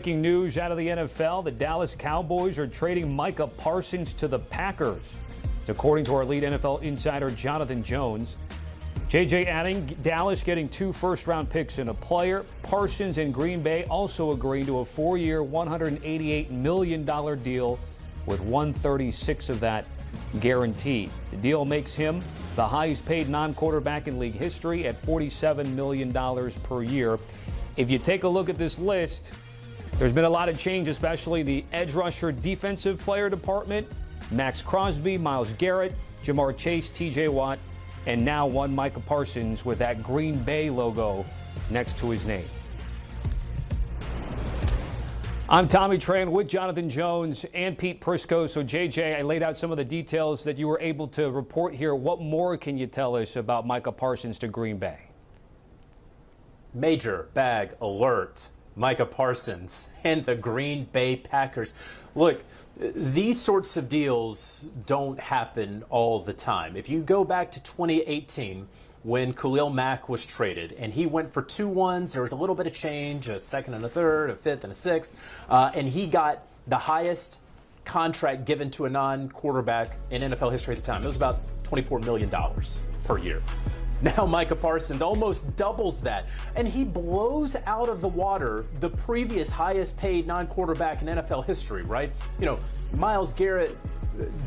Breaking news out of the NFL, the Dallas Cowboys are trading Micah Parsons to the Packers. It's according to our lead NFL insider, Jonathan Jones. JJ adding Dallas getting 2 first-round picks and a player. Parsons and Green Bay also agreeing to a 4-year, $188 million deal with $136 of that guaranteed. The deal makes him the highest paid non-quarterback in league history at $47 million per year. If you take a look at this list, there's been a lot of change, especially the edge rusher defensive player department. Max Crosby, Myles Garrett, Jamar Chase, TJ Watt, and now one Micah Parsons with that Green Bay logo next to his name. I'm Tommy Tran with Jonathan Jones and Pete Prisco. So, JJ, I laid out some of the details that you were able to report here. What more can you tell us about Micah Parsons to Green Bay? Major bag alert. Micah Parsons and the Green Bay Packers. Look, these sorts of deals don't happen all the time. If you go back to 2018, when Khalil Mack was traded, and he went for 2 ones, there was a little bit of change, a second and a third, a fifth and a sixth, and he got the highest contract given to a non-quarterback in NFL history at the time. It was about $24 million per year. Now Micah Parsons almost doubles that, and he blows out of the water the previous highest paid non-quarterback in NFL history, right? You know, Myles Garrett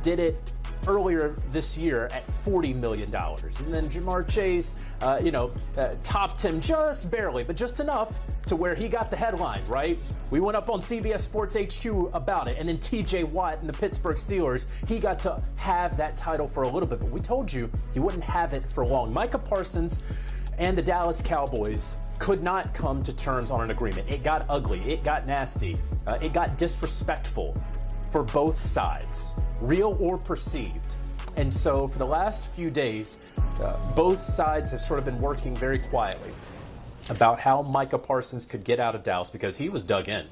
did it earlier this year at $40 million. And then Jamar Chase, topped him just barely, but just enough to where he got the headline, right? We went up on CBS Sports HQ about it. And then TJ Watt and the Pittsburgh Steelers, he got to have that title for a little bit, but we told you he wouldn't have it for long. Micah Parsons and the Dallas Cowboys could not come to terms on an agreement. It got ugly. It got nasty. It got disrespectful for both sides, real or perceived. And so for the last few days, both sides have sort of been working very quietly about how Micah Parsons could get out of Dallas, because he was dug in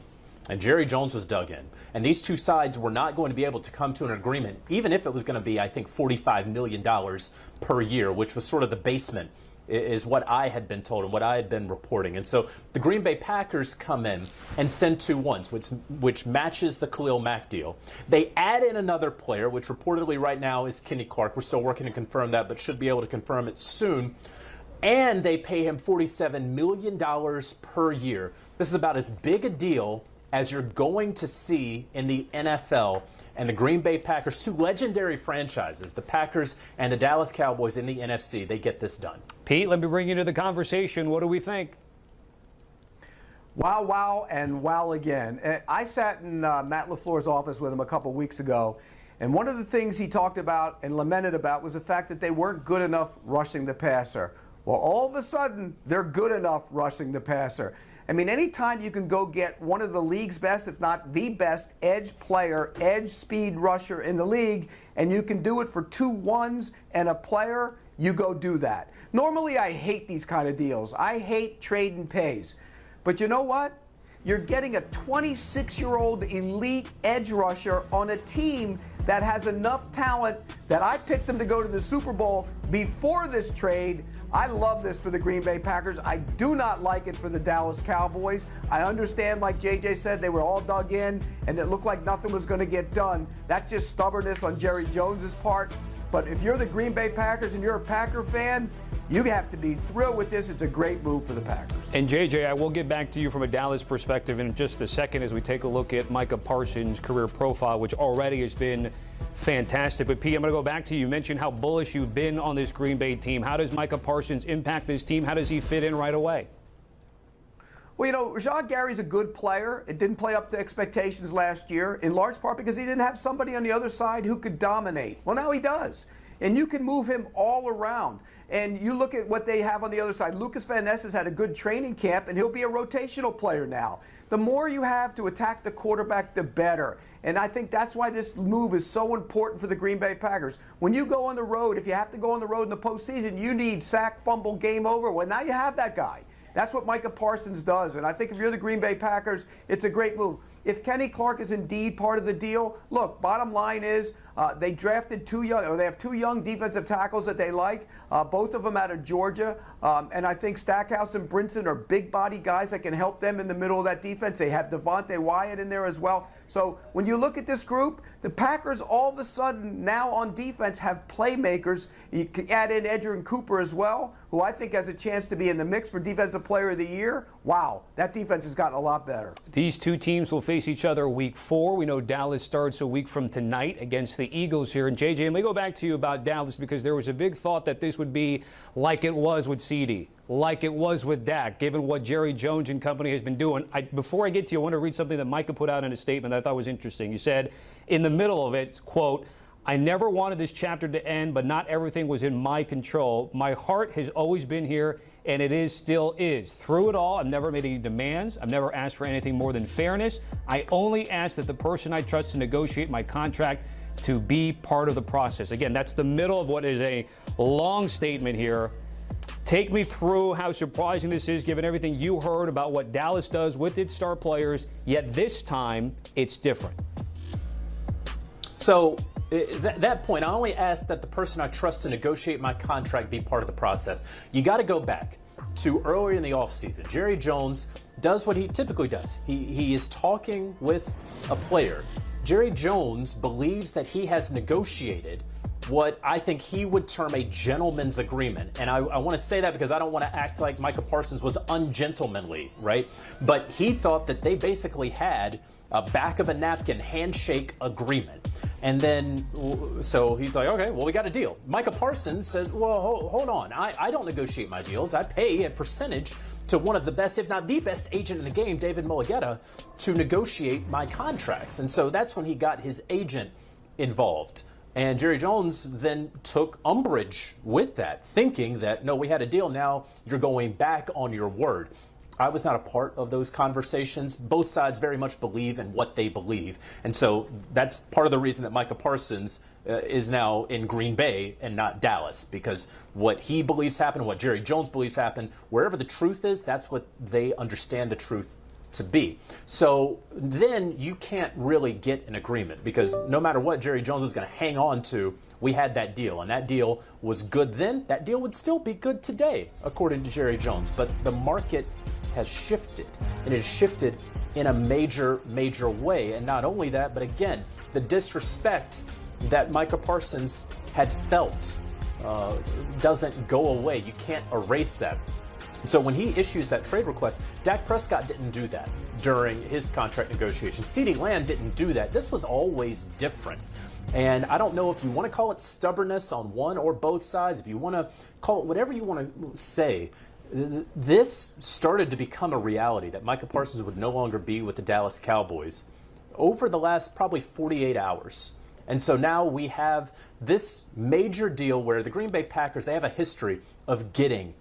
and Jerry Jones was dug in. And these two sides were not going to be able to come to an agreement, even if it was going to be, I think, $45 million per year, which was sort of the basement, is what I had been told and what I had been reporting. And so the Green Bay Packers come in and send 2 ones, which matches the Khalil Mack deal. They add in another player, which reportedly right now is Kenny Clark. We're still working to confirm that, but should be able to confirm it soon. And they pay him $47 million per year. This is about as big a deal as you're going to see in the NFL. And the Green Bay Packers, 2 legendary franchises, the Packers and the Dallas Cowboys in the NFC, they get this done. Pete, let me bring you to the conversation. What do we think? Wow, wow, and wow again. I sat in Matt LaFleur's office with him a couple weeks ago, and one of the things he talked about and lamented about was the fact that they weren't good enough rushing the passer. Well, all of a sudden, they're good enough rushing the passer. I mean, anytime you can go get one of the league's best, if not the best, edge player, edge speed rusher in the league, and you can do it for 2 ones and a player, you go do that. Normally, I hate these kind of deals. I hate trading pays. But you know what? You're getting a 26-year-old elite edge rusher on a team that has enough talent that I picked them to go to the Super Bowl before this trade. I love this for the Green Bay Packers. I do not like it for the Dallas Cowboys. I understand, like JJ said, they were all dug in and it looked like nothing was going to get done. That's just stubbornness on Jerry Jones's part. But if you're the Green Bay Packers and you're a Packer fan, you have to be thrilled with this. It's a great move for the Packers. And JJ, I will get back to you from a Dallas perspective in just a second as we take a look at Micah Parsons' career profile, which already has been fantastic. But Pete, I'm going to go back to you. You mentioned how bullish you've been on this Green Bay team. How does Micah Parsons impact this team? How does he fit in right away? Well, you know, Rashawn Gary's a good player. It didn't play up to expectations last year, in large part because he didn't have somebody on the other side who could dominate. Well, now he does. And you can move him all around. And you look at what they have on the other side. Lucas Van Ness has had a good training camp, and he'll be a rotational player now. The more you have to attack the quarterback, the better. And I think that's why this move is so important for the Green Bay Packers. When you go on the road, if you have to go on the road in the postseason, you need sack, fumble, game over. Well, now you have that guy. That's what Micah Parsons does. And I think if you're the Green Bay Packers, it's a great move. If Kenny Clark is indeed part of the deal, look, bottom line is They drafted they have two young defensive tackles that they like, both of them out of Georgia. And I think Stackhouse and Brinson are big body guys that can help them in the middle of that defense. They have Devontae Wyatt in there as well. So when you look at this group, the Packers all of a sudden now on defense have playmakers. You can add in Edgerrin Cooper as well, who I think has a chance to be in the mix for Defensive Player of the Year. Wow, that defense has gotten a lot better. These two teams will face each other week 4. We know Dallas starts a week from tonight against the Eagles here. And JJ, let me go back to you about Dallas, because there was a big thought that this would be like it was with CeeDee, like it was with Dak, given what Jerry Jones and company has been doing. Before I get to you, I want to read something that Micah put out in a statement that I thought was interesting. He said, in the middle of it, quote, "I never wanted this chapter to end, but not everything was in my control. My heart has always been here, and it still is. Through it all, I've never made any demands. I've never asked for anything more than fairness. I only asked that the person I trust to negotiate my contract to be part of the process." Again, that's the middle of what is a long statement here. Take me through how surprising this is, given everything you heard about what Dallas does with its star players, yet this time it's different. So that point, I only asked that the person I trust to negotiate my contract be part of the process. You got to go back to earlier in the offseason. Jerry Jones does what he typically does. He is talking with a player. Jerry Jones believes that he has negotiated what I think he would term a gentleman's agreement. And I want to say that because I don't want to act like Micah Parsons was ungentlemanly, right? But he thought that they basically had a back of a napkin handshake agreement. And then, so he's like, okay, well, we got a deal. Micah Parsons said, well, hold on. I don't negotiate my deals. I pay a percentage to one of the best, if not the best agent in the game, David Mulligetta, to negotiate my contracts. And so that's when he got his agent involved. And Jerry Jones then took umbrage with that, thinking that, no, we had a deal, now you're going back on your word. I was not a part of those conversations. Both sides very much believe in what they believe. And so that's part of the reason that Micah Parsons is now in Green Bay and not Dallas, because what he believes happened, what Jerry Jones believes happened, wherever the truth is, that's what they understand the truth to be. So then you can't really get an agreement, because no matter what Jerry Jones is going to hang on to, we had that deal, and that deal was good then. That deal would still be good today, according to Jerry Jones. But the market has shifted, and it has shifted in a major, major way. And not only that, but again, the disrespect that Micah Parsons had felt doesn't go away. You can't erase that. So when he issues that trade request, Dak Prescott didn't do that during his contract negotiations. CeeDee Lamb didn't do that. This was always different. And I don't know if you want to call it stubbornness on one or both sides, if you want to call it whatever you want to say. This started to become a reality that Micah Parsons would no longer be with the Dallas Cowboys over the last probably 48 hours. And so now we have this major deal where the Green Bay Packers, they have a history of getting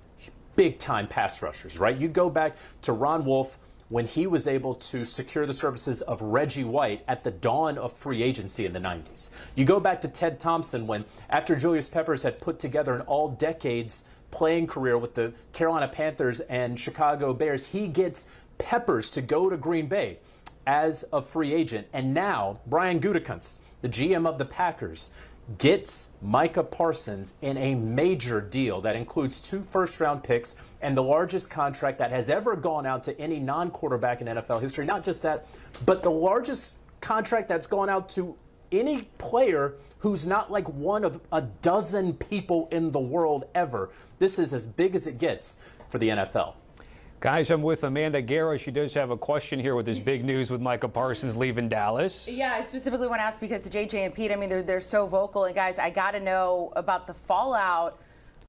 big-time pass rushers, right? You go back to Ron Wolf when he was able to secure the services of Reggie White at the dawn of free agency in the 90s. You go back to Ted Thompson when, after Julius Peppers had put together an all-decades playing career with the Carolina Panthers and Chicago Bears, he gets Peppers to go to Green Bay as a free agent. And now Brian Gutekunst, the GM of the Packers, gets Micah Parsons in a major deal that includes 2 first-round picks and the largest contract that has ever gone out to any non-quarterback in NFL history. Not just that, but the largest contract that's gone out to any player who's not like one of a dozen people in the world ever. This is as big as it gets for the NFL. Guys, I'm with Amanda Guerra. She does have a question here with this big news with Micah Parsons leaving Dallas. Yeah, I specifically want to ask because JJ and Pete, I mean, they're so vocal. And guys, I got to know about the fallout